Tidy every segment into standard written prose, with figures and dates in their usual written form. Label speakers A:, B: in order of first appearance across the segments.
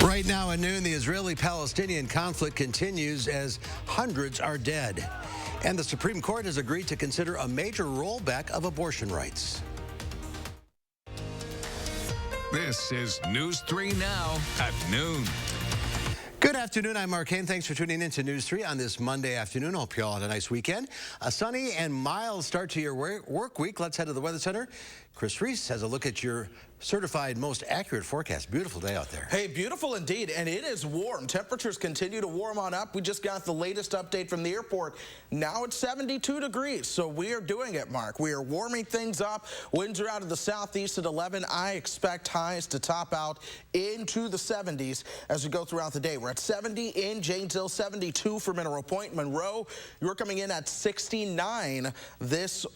A: Right now at noon, the Israeli-Palestinian conflict continues as hundreds are dead. And the Supreme Court has agreed to consider a major rollback of abortion rights.
B: This is News 3 Now at noon.
A: Good afternoon. I'm Mark Kane. Thanks for tuning in to News 3 on this Monday afternoon. Hope you all had a nice weekend. A sunny and mild start to your work week. Let's head to the Weather Center. Chris Reese has a look at your certified most accurate forecast. Beautiful day out there.
C: Hey, beautiful indeed, and it is warm. Temperatures continue to warm on up. We just got the latest update from the airport. Now it's 72 degrees, so we are doing it, Mark. We are warming things up. Winds are out of the southeast at 11. I expect highs to top out into the 70s as we go throughout the day. We're at 70 in Janesville, 72 for Mineral Point. Monroe, you're coming in at 69 this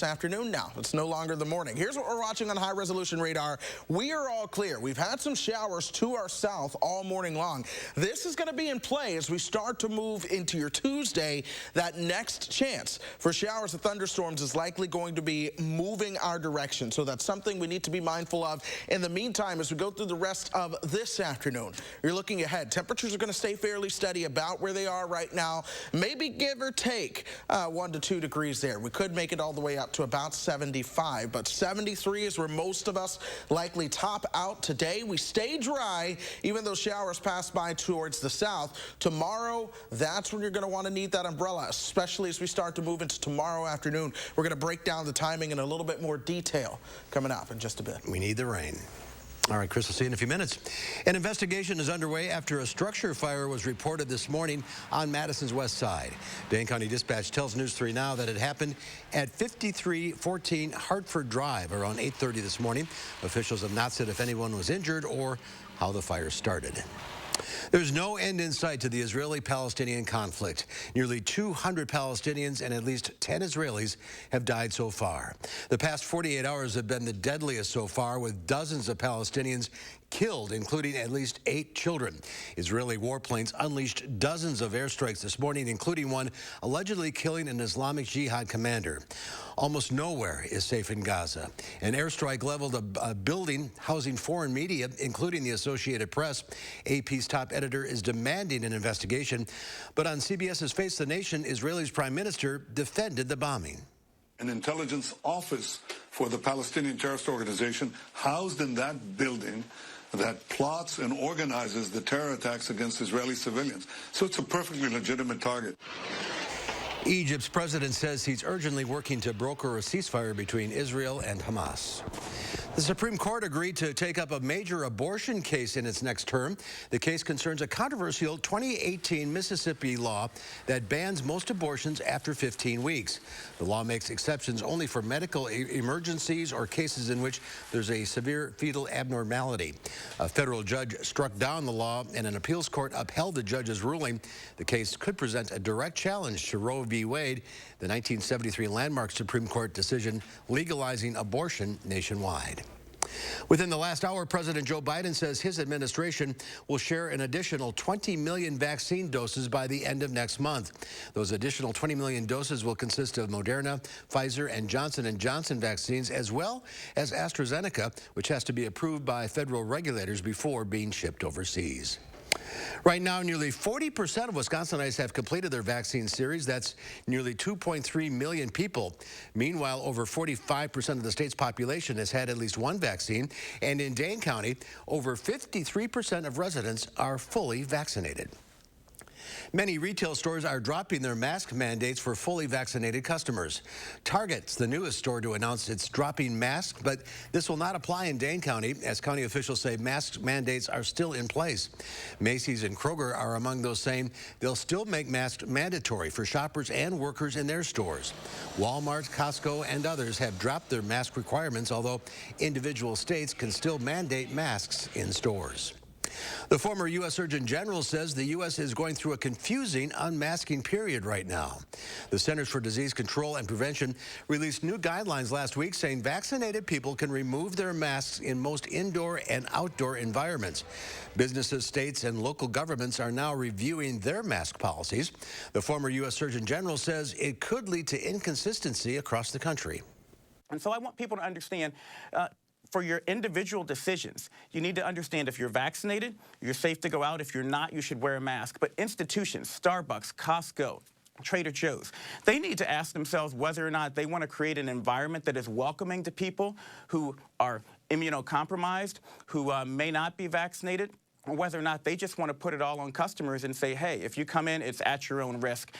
C: afternoon now. It's no longer the morning. Here's what we're watching on high-resolution radar. We are all clear. We've had some showers to our south all morning long. This is going to be in play as we start to move into your Tuesday. That next chance for showers and thunderstorms is likely going to be moving our direction. So that's something we need to be mindful of. In the meantime, as we go through the rest of this afternoon, you're looking ahead. Temperatures are going to stay fairly steady about where they are right now. Maybe give or take 1 to 2 degrees there. We could make it all the way up to about 75, but 73 is where most of us likely top out today. We stay dry, even though showers pass by towards the south. Tomorrow, that's when you're going to want to need that umbrella, especially as we start to move into tomorrow afternoon. We're going to break down the timing in a little bit more detail coming up in just a bit.
A: We need the rain. All right, Chris, we'll see you in a few minutes. An investigation is underway after a structure fire was reported this morning on Madison's west side. Dane County Dispatch tells News 3 Now that it happened at 5314 Hartford Drive around 8:30 this morning. Officials have not said if anyone was injured or how the fire started. There's no end in sight to the Israeli-Palestinian conflict. Nearly 200 Palestinians and at least 10 Israelis have died so far. The past 48 hours have been the deadliest so far, with dozens of Palestinians killed, including at least 8 children. Israeli warplanes unleashed dozens of airstrikes this morning, including one allegedly killing an Islamic Jihad commander. Almost nowhere is safe in Gaza. An airstrike leveled a building housing foreign media, including the Associated Press. AP's top editor is demanding an investigation. But on CBS's Face the Nation, Israel's prime minister defended the bombing.
D: An intelligence office for the Palestinian terrorist organization housed in that building that plots and organizes the terror attacks against Israeli civilians. So it's a perfectly legitimate target.
A: Egypt's president says he's urgently working to broker a ceasefire between Israel and Hamas. The Supreme Court agreed to take up a major abortion case in its next term. The case concerns a controversial 2018 Mississippi law that bans most abortions after 15 weeks. The law makes exceptions only for medical emergencies or cases in which there's a severe fetal abnormality. A federal judge struck down the law, and an appeals court upheld the judge's ruling. The case could present a direct challenge to Roe v. Wade, the 1973 landmark Supreme Court decision legalizing abortion nationwide. Within the last hour, President Joe Biden says his administration will share an additional 20 million vaccine doses by the end of next month. Those additional 20 million doses will consist of Moderna, Pfizer, and Johnson & Johnson vaccines, as well as AstraZeneca, which has to be approved by federal regulators before being shipped overseas. Right now, nearly 40% of Wisconsinites have completed their vaccine series. That's nearly 2.3 million people. Meanwhile, over 45% of the state's population has had at least one vaccine. And in Dane County, over 53% of residents are fully vaccinated. Many retail stores are dropping their mask mandates for fully vaccinated customers. Target's the newest store to announce it's dropping masks, but this will not apply in Dane County, as county officials say mask mandates are still in place. Macy's and Kroger are among those saying they'll still make masks mandatory for shoppers and workers in their stores. Walmart, Costco, and others have dropped their mask requirements, although individual states can still mandate masks in stores. The former U.S. Surgeon General says the U.S. is going through a confusing unmasking period right now. The Centers for Disease Control and Prevention released new guidelines last week saying vaccinated people can remove their masks in most indoor and outdoor environments. Businesses, states, and local governments are now reviewing their mask policies. The former U.S. Surgeon General says it could lead to inconsistency across the country.
E: And so I want people to understand for your individual decisions, you need to understand if you're vaccinated, you're safe to go out. If you're not, you should wear a mask. But institutions, Starbucks, Costco, Trader Joe's, they need to ask themselves whether or not they want to create an environment that is welcoming to people who are immunocompromised, who may not be vaccinated, or whether or not they just want to put it all on customers and say, hey, if you come in, it's at your own risk.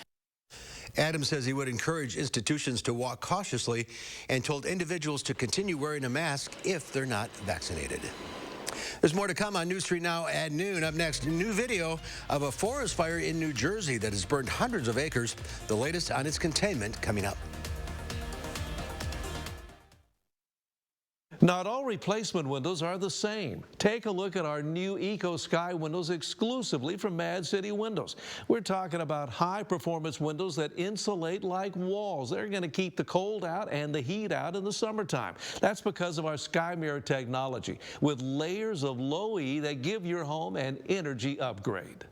A: Adams says he would encourage institutions to walk cautiously and told individuals to continue wearing a mask if they're not vaccinated. There's more to come on News 3 Now at noon. Up next, a new video of a forest fire in New Jersey that has burned hundreds of acres. The latest on its containment coming up.
F: Not all replacement windows are the same. Take a look at our new Eco Sky windows exclusively from Mad City Windows. We're talking about high-performance windows that insulate like walls. They're going to keep the cold out and the heat out in the summertime. That's because of our Sky Mirror technology with layers of low E that give your home an energy upgrade.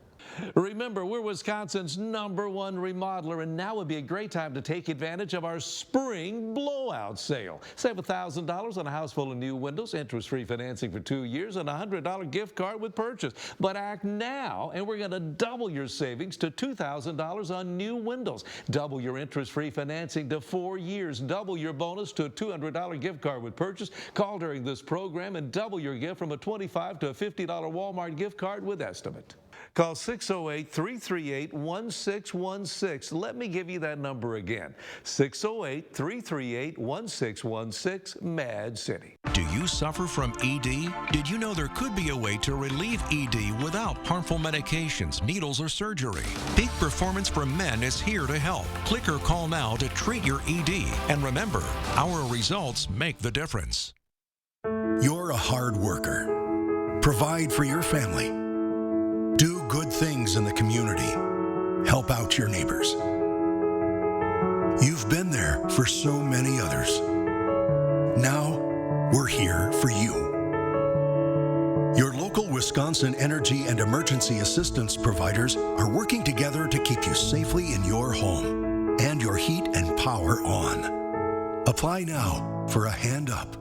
F: Remember, we're Wisconsin's #1 remodeler, and now would be a great time to take advantage of our spring blowout sale. Save $1,000 on a house full of new windows, interest-free financing for 2 years, and a $100 gift card with purchase. But act now, and we're going to double your savings to $2,000 on new windows. Double your interest-free financing to 4 years. Double your bonus to a $200 gift card with purchase. Call during this program and double your gift from a $25 to a $50 Walmart gift card with estimate. Call 608-338-1616. Let me give you that number again. 608-338-1616, Mad City.
G: Do you suffer from ED? Did you know there could be a way to relieve ED without harmful medications, needles, or surgery? Peak Performance for Men is here to help. Click or call now to treat your ED. And remember, our results make the difference.
H: You're a hard worker. Provide for your family. Do good things in the community. Help out your neighbors. You've been there for so many others. Now, we're here for you. Your local Wisconsin energy and emergency assistance providers are working together to keep you safely in your home and your heat and power on. Apply now for a hand up.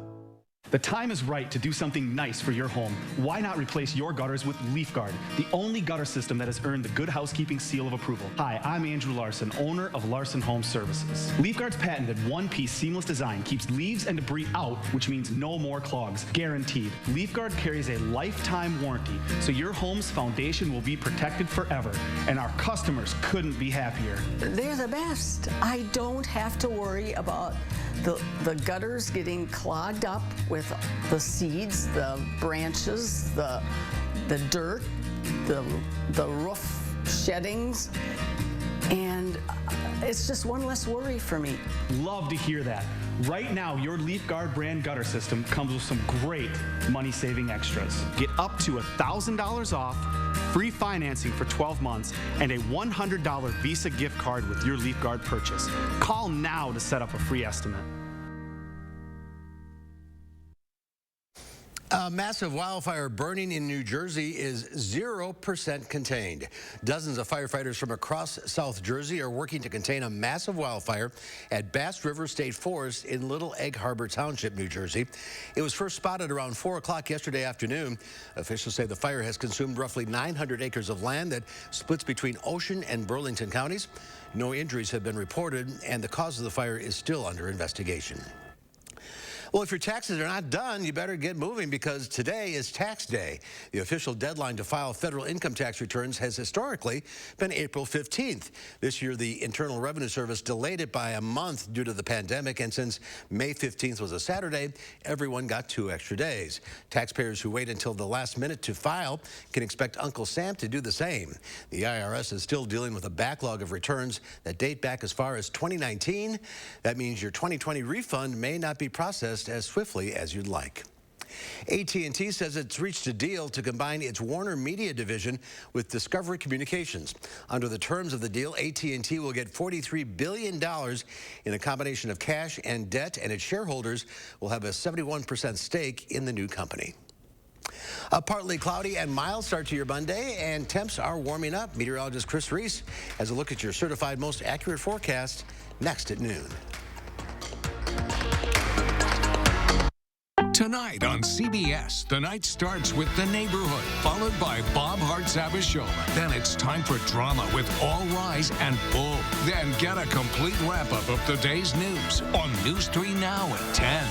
I: The time is right to do something nice for your home. Why not replace your gutters with LeafGuard, the only gutter system that has earned the Good Housekeeping seal of approval? Hi, I'm Andrew Larson, owner of Larson Home Services. LeafGuard's patented one-piece seamless design keeps leaves and debris out, which means no more clogs, guaranteed. LeafGuard carries a lifetime warranty, so your home's foundation will be protected forever, and our customers couldn't be happier.
J: They're the best. I don't have to worry about the gutters getting clogged up with the seeds, the branches, the dirt, the roof sheddings, and it's just one less worry for me.
I: Love to hear that. Right now, your LeafGuard brand gutter system comes with some great money-saving extras. Get up to $1,000 off, free financing for 12 months, and a $100 Visa gift card with your LeafGuard purchase. Call now to set up a free estimate.
A: A massive wildfire burning in New Jersey is 0% contained. Dozens of firefighters from across South Jersey are working to contain a massive wildfire at Bass River State Forest in Little Egg Harbor Township, New Jersey. It was first spotted around 4 o'clock yesterday afternoon. Officials say the fire has consumed roughly 900 acres of land that splits between Ocean and Burlington counties. No injuries have been reported, and the cause of the fire is still under investigation. Well, if your taxes are not done, you better get moving because today is tax day. The official deadline to file federal income tax returns has historically been April 15th. This year, the Internal Revenue Service delayed it by a month due to the pandemic, and since May 15th was a Saturday, everyone got 2 extra days. Taxpayers who wait until the last minute to file can expect Uncle Sam to do the same. The IRS is still dealing with a backlog of returns that date back as far as 2019. That means your 2020 refund may not be processed as swiftly as you'd like. AT&T says it's reached a deal to combine its Warner Media division with Discovery Communications. Under the terms of the deal, AT&T will get $43 billion in a combination of cash and debt, and its shareholders will have a 71% stake in the new company. A partly cloudy and mild start to your Monday, and temps are warming up. Meteorologist Chris Reese has a look at your certified most accurate forecast next at noon.
B: Tonight on CBS, the night starts with The Neighborhood, followed by Bob Hart's Abishola. Then it's time for drama with All Rise and Bull. Then get a complete wrap-up of the day's news on News 3 Now at 10.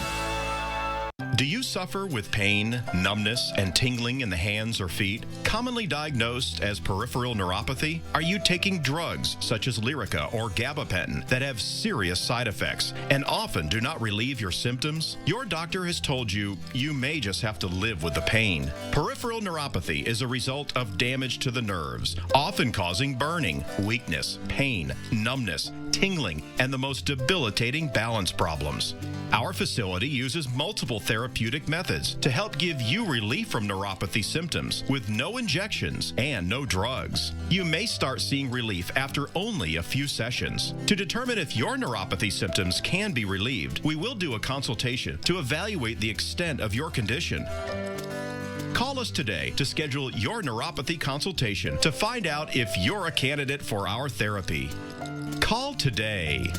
K: Do you suffer with pain, numbness, and tingling in the hands or feet, commonly diagnosed as peripheral neuropathy? Are you taking drugs such as Lyrica or gabapentin that have serious side effects and often do not relieve your symptoms? Your doctor has told you you may just have to live with the pain. Peripheral neuropathy is a result of damage to the nerves, often causing burning, weakness, pain, numbness, tingling, and the most debilitating balance problems. Our facility uses multiple therapeutic methods to help give you relief from neuropathy symptoms with no injections and no drugs. You may start seeing relief after only a few sessions. To determine if your neuropathy symptoms can be relieved, we will do a consultation to evaluate the extent of your condition. Call us today to schedule your neuropathy consultation to find out if you're a candidate for our therapy. Call today.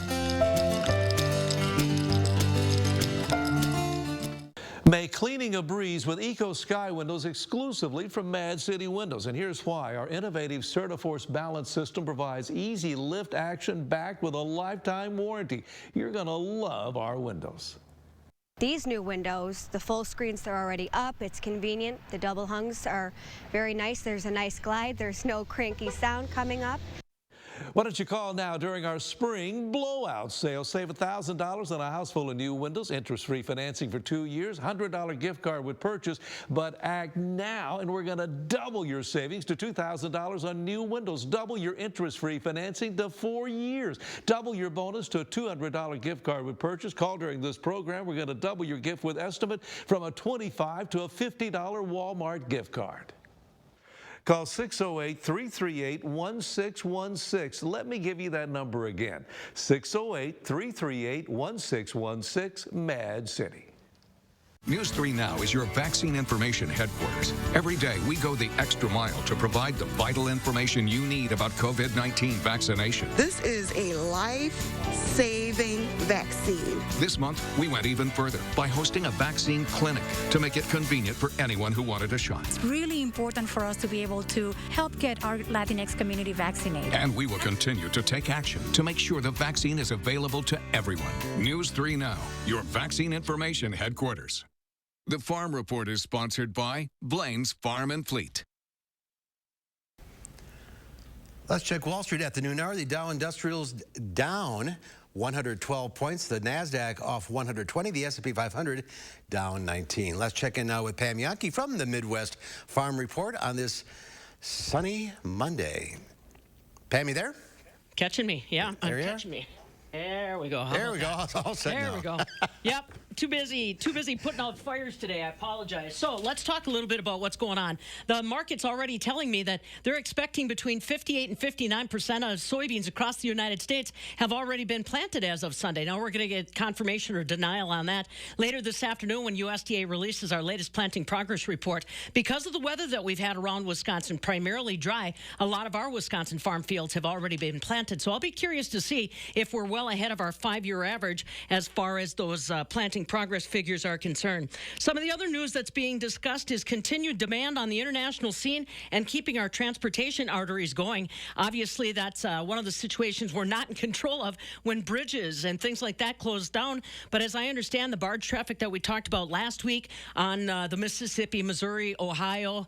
F: Make cleaning a breeze with Eco Sky windows exclusively from Mad City Windows. And here's why. Our innovative CertaForce balance system provides easy lift action backed with a lifetime warranty. You're going to love our windows.
L: These new windows, the full screens are already up. It's convenient. The double hungs are very nice. There's a nice glide. There's no cranky sound coming up.
F: Why don't you call now during our spring blowout sale? Save $1,000 on a house full of new windows, interest-free financing for 2 years, $100 gift card with purchase. But act now, and we're going to double your savings to $2,000 on new windows. Double your interest-free financing to 4 years. Double your bonus to a $200 gift card with purchase. Call during this program. We're going to double your gift with estimate from a $25 to a $50 Walmart gift card. Call 608-338-1616. Let me give you that number again. 608-338-1616, Mad City.
B: News 3 Now is your vaccine information headquarters. Every day, we go the extra mile to provide the vital information you need about COVID-19 vaccination.
M: This is a life-saving vaccine.
B: This month, we went even further by hosting a vaccine clinic to make it convenient for anyone who wanted a shot.
N: It's really important for us to be able to help get our Latinx community vaccinated.
B: And we will continue to take action to make sure the vaccine is available to everyone. News 3 Now, your vaccine information headquarters. The Farm Report is sponsored by Blaine's Farm and Fleet.
A: Let's check Wall Street at the noon hour. The Dow Industrials down 112 points. The NASDAQ off 120. The S&P 500 down 19. Let's check in now with Pam Yankee from the Midwest Farm Report on this sunny Monday. Pam, you there?
O: Catching me. Yeah, I'm catching me. There we go.
A: There we go. All set now.
O: There we go. Yep. Too busy putting out fires today. I apologize. So let's talk a little bit about what's going on. The market's already telling me that they're expecting between 58 and 59% of soybeans across the United States have already been planted as of Sunday. Now we're going to get confirmation or denial on that later this afternoon when USDA releases our latest planting progress report. Because of the weather that we've had around Wisconsin, primarily dry, a lot of our Wisconsin farm fields have already been planted. So I'll be curious to see if we're well ahead of our 5-year average as far as those planting progress figures are concerned. Some of the other news that's being discussed is continued demand on the international scene and keeping our transportation arteries going. Obviously, that's one of the situations we're not in control of when bridges and things like that close down. But as I understand, the barge traffic that we talked about last week on the Mississippi, Missouri, Ohio,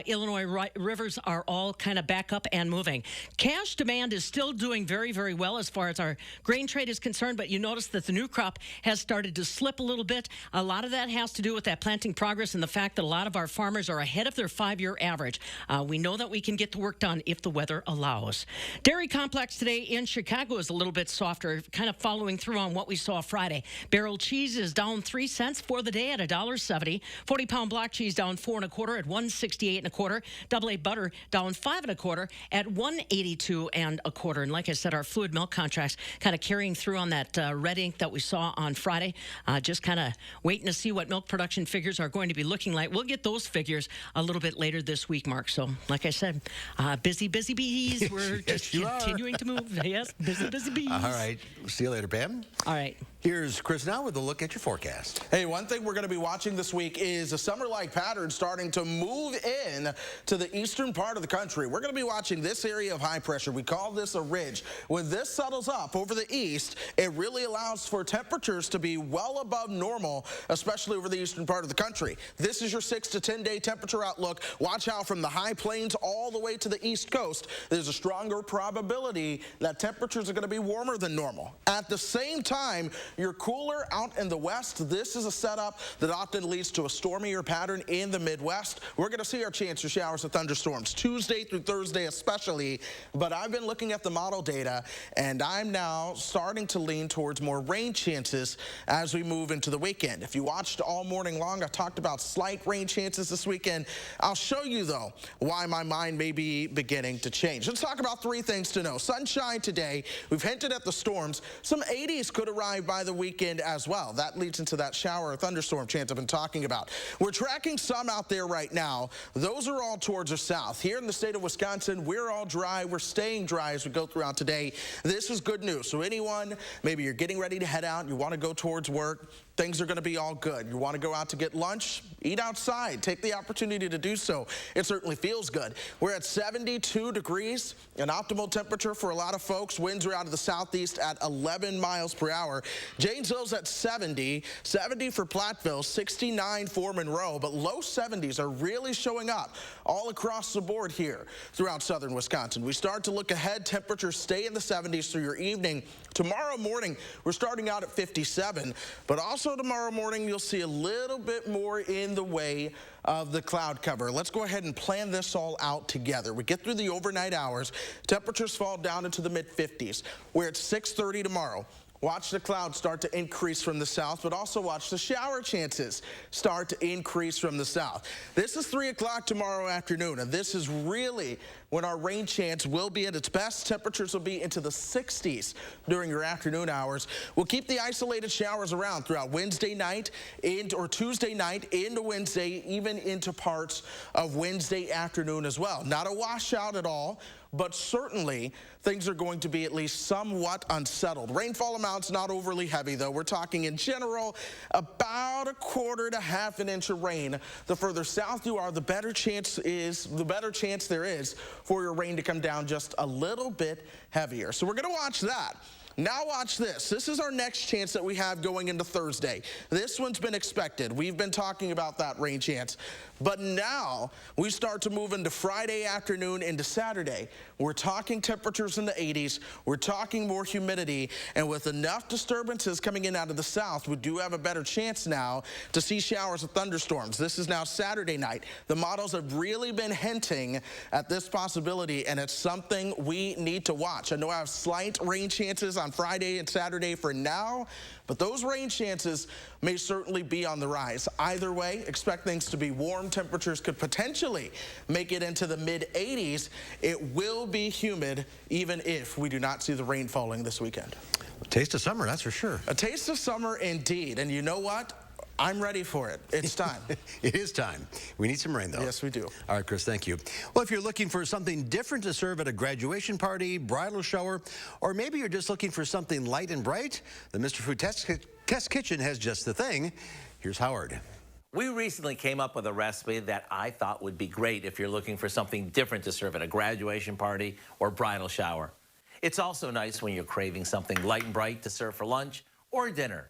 O: Illinois rivers are all kind of back up and moving. Cash demand is still doing very, very well as far as our grain trade is concerned, but you notice that the new crop has started to slip a little bit. A lot of that has to do with that planting progress and the fact that a lot of our farmers are ahead of their 5-year average. We know that we can get the work done if the weather allows. Dairy complex today in Chicago is a little bit softer, kind of following through on what we saw Friday. Barrel cheese is down 3 cents for the day at $1.70. 40-pound block cheese down 4 1/4 at $1.68 1/4. Double A butter down 5 1/4 at $1.82 1/4. And like I said, our fluid milk contracts kind of carrying through on that red ink that we saw on Friday. Just kind of waiting to see what milk production figures are going to be looking like. We'll get those figures a little bit later this week, Mark. So, like I said, busy bees. We're just continuing to move. Yes, busy bees.
A: All right. See you later, Pam.
O: All right.
A: Here's Chris now with a look at your forecast.
C: Hey, one thing we're going to be watching this week is a summer-like pattern starting to move in to the eastern part of the country. We're going to be watching this area of high pressure. We call this a ridge. When this settles up over the east, it really allows for temperatures to be well above normal, especially over the eastern part of the country. This is your 6 to 10 day temperature outlook. Watch out from the high plains all the way to the east coast. There's a stronger probability that temperatures are going to be warmer than normal. At the same time, you're cooler out in the west. This is a setup that often leads to a stormier pattern in the Midwest. We're going to see our chance of showers and thunderstorms Tuesday through Thursday especially, but I've been looking at the model data and I'm now starting to lean towards more rain chances as we move into the weekend. If you watched all morning long, I talked about slight rain chances this weekend. I'll show you though why my mind may be beginning to change. Let's talk about three things to know. Sunshine today. We've hinted at the storms. Some 80s could arrive by the weekend as well. That leads into that shower or thunderstorm chance I've been talking about. We're tracking some out there right now. Those are all towards the south. Here in the state of Wisconsin, we're all dry. We're staying dry as we go throughout today. This is good news. So anyone, maybe you're getting ready to head out, you want to go towards work, things are going to be all good. You want to go out to get lunch, eat outside, take the opportunity to do so. It certainly feels good. We're at 72 degrees, an optimal temperature for a lot of folks. Winds are out of the southeast at 11 miles per hour. Janesville's at 70 for Platteville, 69 for Monroe, but low 70s are really showing up all across the board here throughout southern Wisconsin. We start to look ahead. Temperatures stay in the 70s through your evening. Tomorrow morning, we're starting out at 57, but also tomorrow morning, you'll see a little bit more in the way of the cloud cover. Let's go ahead and plan this all out together. We get through the overnight hours. Temperatures fall down into the mid-50s. We're at 6:30 tomorrow. Watch the clouds start to increase from the south, but also watch the shower chances start to increase from the south. This is 3 o'clock tomorrow afternoon, and this is really when our rain chance will be at its best. Temperatures will be into the 60s during your afternoon hours. We'll keep the isolated showers around throughout Wednesday night or Tuesday night into Wednesday, even into parts of Wednesday afternoon as well. Not a washout at all, but certainly things are going to be at least somewhat unsettled. Rainfall amounts not overly heavy, though. We're talking in general about 1/4 to 1/2 an inch of rain. The further south you are, the better chance there is for your rain to come down just a little bit heavier. So we're going to watch that. Now watch this. This is our next chance that we have going into Thursday. This one's been expected. We've been talking about that rain chance. But now we start to move into Friday afternoon into Saturday. We're talking temperatures in the 80s. We're talking more humidity. And with enough disturbances coming in out of the south, we do have a better chance now to see showers and thunderstorms. This is now Saturday night. The models have really been hinting at this possibility, and it's something we need to watch. I know I have slight rain chances on Friday and Saturday for now, but those rain chances may certainly be on the rise. Either way, expect things to be warm. Temperatures could potentially make it into the mid-80s. It will be humid even if we do not see the rain falling this weekend.
A: A taste of summer, that's for sure.
C: A taste of summer indeed. And you know what? I'm ready for it. It's time.
A: It is time. We need some rain, though.
C: Yes, we do.
A: All right, Chris, thank you. Well, if you're looking for something different to serve at a graduation party, bridal shower, or maybe you're just looking for something light and bright, the Mr. Food Test Kitchen has just the thing. Here's Howard.
P: We recently came up with a recipe that I thought would be great if you're looking for something different to serve at a graduation party or bridal shower. It's also nice when you're craving something light and bright to serve for lunch or dinner.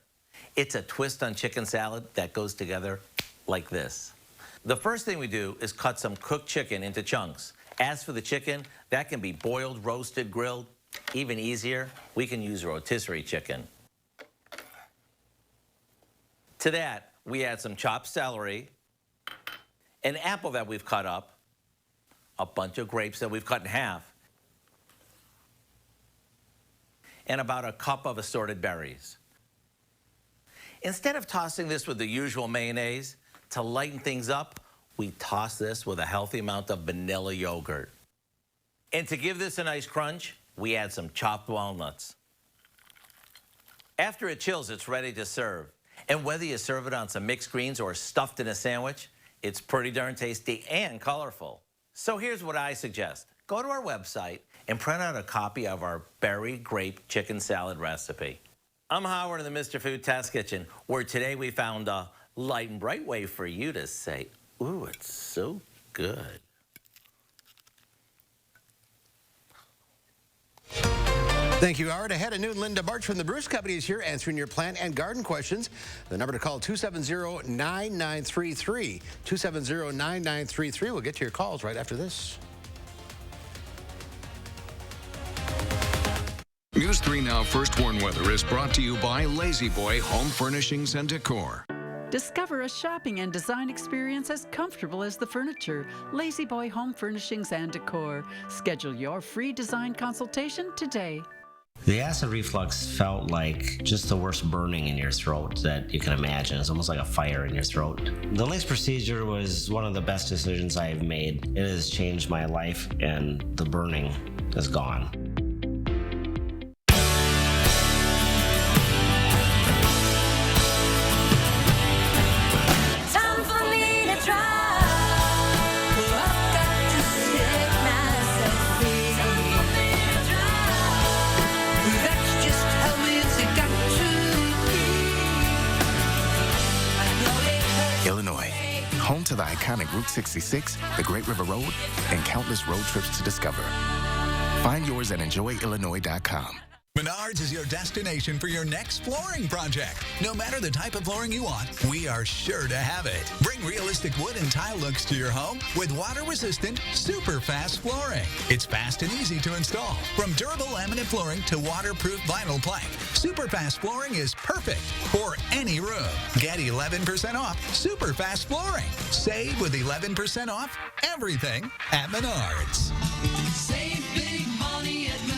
P: It's a twist on chicken salad that goes together like this. The first thing we do is cut some cooked chicken into chunks. As for the chicken, that can be boiled, roasted, grilled. Even easier, we can use rotisserie chicken. To that, we add some chopped celery, an apple that we've cut up, a bunch of grapes that we've cut in half, and about a cup of assorted berries. Instead of tossing this with the usual mayonnaise, to lighten things up, we toss this with a healthy amount of vanilla yogurt. And to give this a nice crunch, we add some chopped walnuts. After it chills, it's ready to serve. And whether you serve it on some mixed greens or stuffed in a sandwich, it's pretty darn tasty and colorful. So here's what I suggest. Go to our website and print out a copy of our berry grape chicken salad recipe. I'm Howard in the Mr. Food Test Kitchen, where today we found a light and bright way for you to say, ooh, it's so good.
A: Thank you, Howard. Ahead of noon, Linda Barch from the Bruce Company is here answering your plant and garden questions. The number to call, 270-9933. 270-9933. We'll get to your calls right after this.
B: News 3 Now First Warn Weather is brought to you by Lazy Boy Home Furnishings and Decor.
Q: Discover a shopping and design experience as comfortable as the furniture. Lazy Boy Home Furnishings and Decor. Schedule your free design consultation today.
R: The acid reflux felt like just the worst burning in your throat that you can imagine. It's almost like a fire in your throat. The LACE procedure was one of the best decisions I've made. It has changed my life, and the burning is gone.
S: Illinois, home to the iconic Route 66, the Great River Road, and countless road trips to discover. Find yours at enjoyillinois.com.
T: Menards is your destination for your next flooring project. No matter the type of flooring you want, we are sure to have it. Bring realistic wood and tile looks to your home with water-resistant, super-fast flooring. It's fast and easy to install. From durable laminate flooring to waterproof vinyl plank, super-fast flooring is perfect for any room. Get 11% off super-fast flooring. Save with 11% off everything at Menards.
U: Save big money at Menards.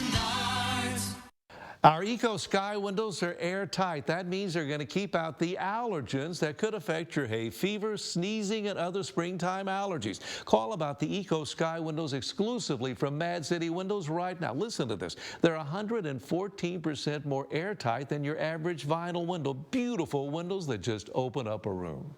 F: Our Eco Sky windows are airtight. That means they're going to keep out the allergens that could affect your hay fever, sneezing, and other springtime allergies. Call about the Eco Sky windows exclusively from Mad City Windows right now. Listen to this. They're 114% more airtight than your average vinyl window. Beautiful windows that just open up a room.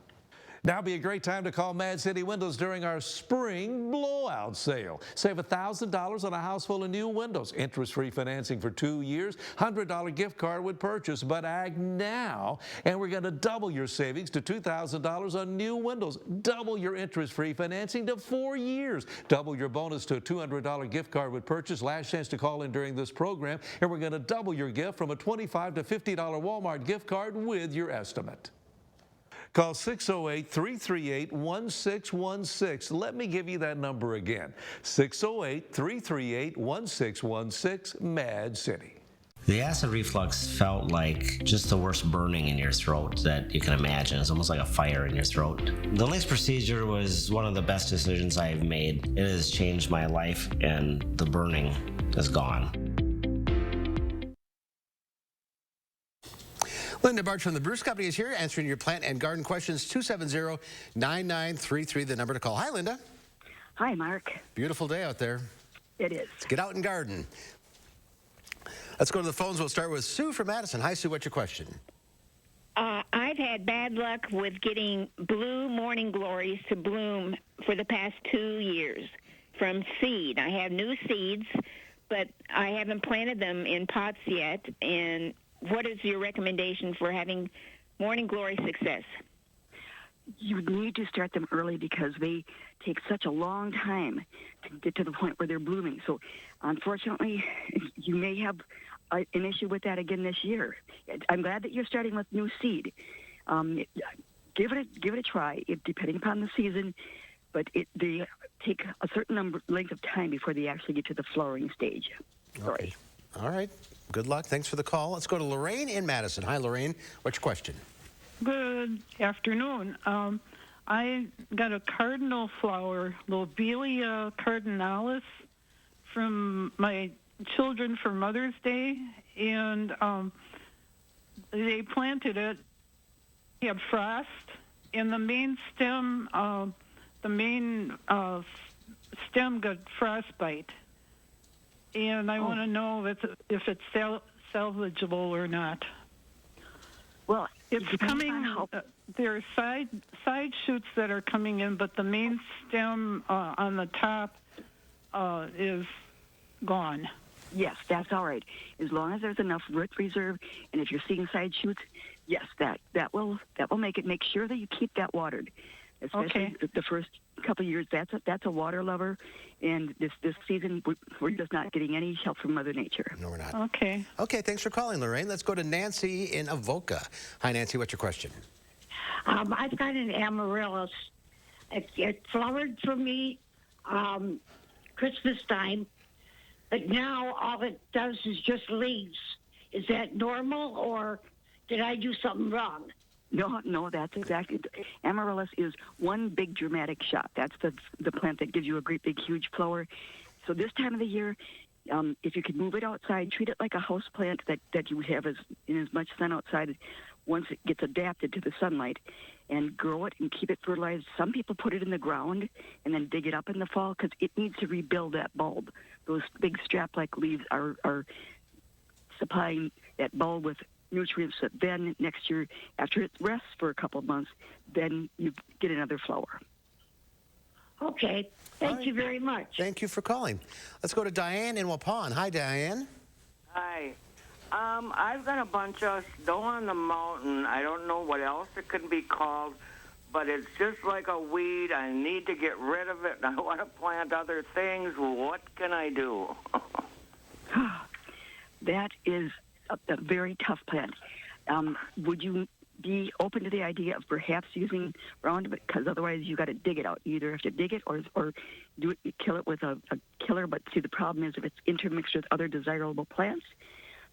F: Now would be a great time to call Mad City Windows during our spring blowout sale. Save $1,000 on a house full of new windows. Interest-free financing for 2 years. $100 gift card with purchase, but act now. And we're going to double your savings to $2,000 on new windows. Double your interest-free financing to 4 years. Double your bonus to a $200 gift card with purchase. Last chance to call in during this program. And we're going to double your gift from a $25 to $50 Walmart gift card with your estimate. Call 608-338-1616. Let me give you that number again. 608-338-1616, Mad City.
R: The acid reflux felt like just the worst burning in your throat that you can imagine. It's almost like a fire in your throat. The LACE procedure was one of the best decisions I've made. It has changed my life, and the burning is gone.
A: Linda Barch from the Bruce Company is here answering your plant and garden questions. 270-9933, the number to call. Hi, Linda.
V: Hi, Mark.
A: Beautiful day out there.
V: It is.
A: Let's get out and garden. Let's go to the phones. We'll start with Sue from Madison. Hi, Sue. What's your question?
W: I've had bad luck with getting blue morning glories to bloom for the past 2 years from seed. I have new seeds, but I haven't planted them in pots yet, and what is your recommendation for having morning glory success?
V: You need to start them early because they take such a long time to get to the point where they're blooming. So, unfortunately, you may have an issue with that again this year. I'm glad that you're starting with new seed. Give it a try, depending upon the season, but they take a certain length of time before they actually get to the flowering stage.
A: Okay. All right. Good luck. Thanks for the call. Let's go to Lorraine in Madison. Hi, Lorraine. What's your question?
X: Good afternoon. I got a cardinal flower, Lobelia cardinalis, from my children for Mother's Day, and they planted it. It had frost, and the main stem, stem got frostbite. And I want to know if it's salvageable or not.
V: Well,
X: it's coming. There are side shoots that are coming in, but the main stem on the top is gone.
V: Yes, that's all right. As long as there's enough root reserve, and if you're seeing side shoots, yes, that will make it. Make sure that you keep that watered, especially the first couple of years. That's a water lover, and this season we're just not getting any help from Mother Nature.
A: No, we're not.
X: Okay.
A: Okay, thanks for calling, Lorraine. Let's go to Nancy in Avoca. Hi, Nancy. What's your question?
D: I've got an amaryllis. It flowered for me Christmas time, but now all it does is just leaves. Is that normal, or did I do something wrong?
V: No, that's exactly. Amaryllis is one big dramatic shot. That's the plant that gives you a great big huge flower. So this time of the year, if you could move it outside, treat it like a house plant that you have in as much sun outside. Once it gets adapted to the sunlight, and grow it and keep it fertilized. Some people put it in the ground and then dig it up in the fall because it needs to rebuild that bulb. Those big strap-like leaves are supplying that bulb with nutrients that then next year, after it rests for a couple of months, then you get another flower.
D: Okay. Thank you very much.
A: Thank you for calling. Let's go to Diane in Waupun. Hi, Diane.
E: Hi. I've got a bunch of snow on the mountain. I don't know what else it could be called, but it's just like a weed. I need to get rid of it, and I want to plant other things. What can I do?
V: That is a very tough plant. Would you be open to the idea of perhaps using Roundup? Because otherwise you got to dig it out. You either have to dig it or do it, kill it with a killer. But see, the problem is if it's intermixed with other desirable plants,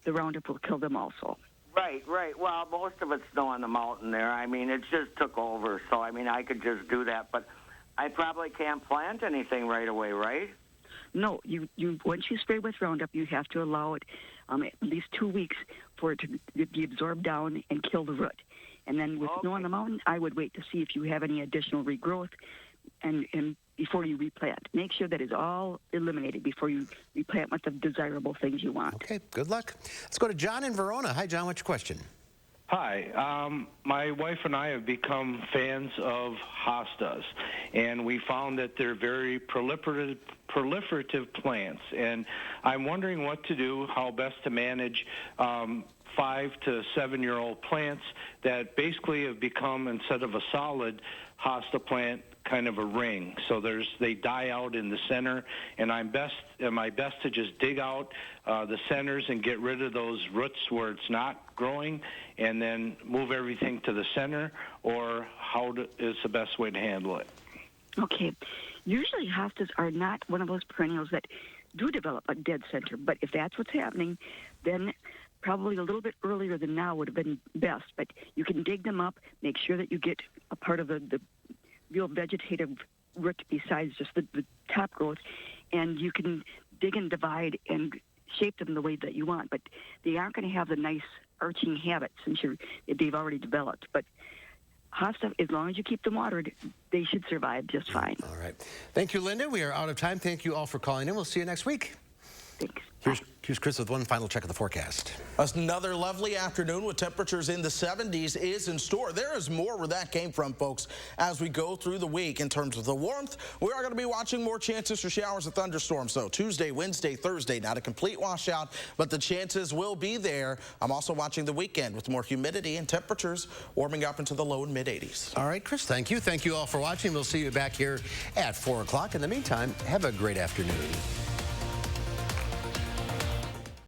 V: the Roundup will kill them also.
E: Right. Well, most of it's snow on the mountain there. I mean, it just took over. So, I mean, I could just do that. But I probably can't plant anything right away, right?
V: No, you once you spray with Roundup, you have to allow it at least 2 weeks for it to be absorbed down and kill the root. And then with snow on the mountain, I would wait to see if you have any additional regrowth and before you replant. Make sure that is all eliminated before you replant with the desirable things you want.
A: Okay, good luck. Let's go to John in Verona. Hi, John, what's your question?
G: Hi. My wife and I have become fans of hostas, and we found that they're very proliferative plants. And I'm wondering what to do, how best to manage 5 to 7-year-old plants that basically have become, instead of a solid hosta plant, kind of a ring. So they die out in the center, and am I best to just dig out the centers and get rid of those roots where it's not growing, and then move everything to the center, or is the best way to handle it?
V: Okay. Usually hostas are not one of those perennials that do develop a dead center, but if that's what's happening, then probably a little bit earlier than now would have been best. But you can dig them up, make sure that you get a part of the real vegetative root besides just the top growth, and you can dig and divide and shape them the way that you want. But they aren't going to have the nice arching habits since they've already developed. But hosta, as long as you keep them watered, they should survive just fine.
A: All right. Thank you, Linda. We are out of time. Thank you all for calling in. We'll see you next week.
V: Thanks.
A: Here's Chris with one final check of the forecast.
C: Another lovely afternoon with temperatures in the 70s is in store. There is more where that came from, folks, as we go through the week. In terms of the warmth, we are going to be watching more chances for showers and thunderstorms. So Tuesday, Wednesday, Thursday, not a complete washout, but the chances will be there. I'm also watching the weekend with more humidity and temperatures warming up into the low and mid 80s.
A: All right, Chris, thank you. Thank you all for watching. We'll see you back here at 4 o'clock. In the meantime, have a great afternoon.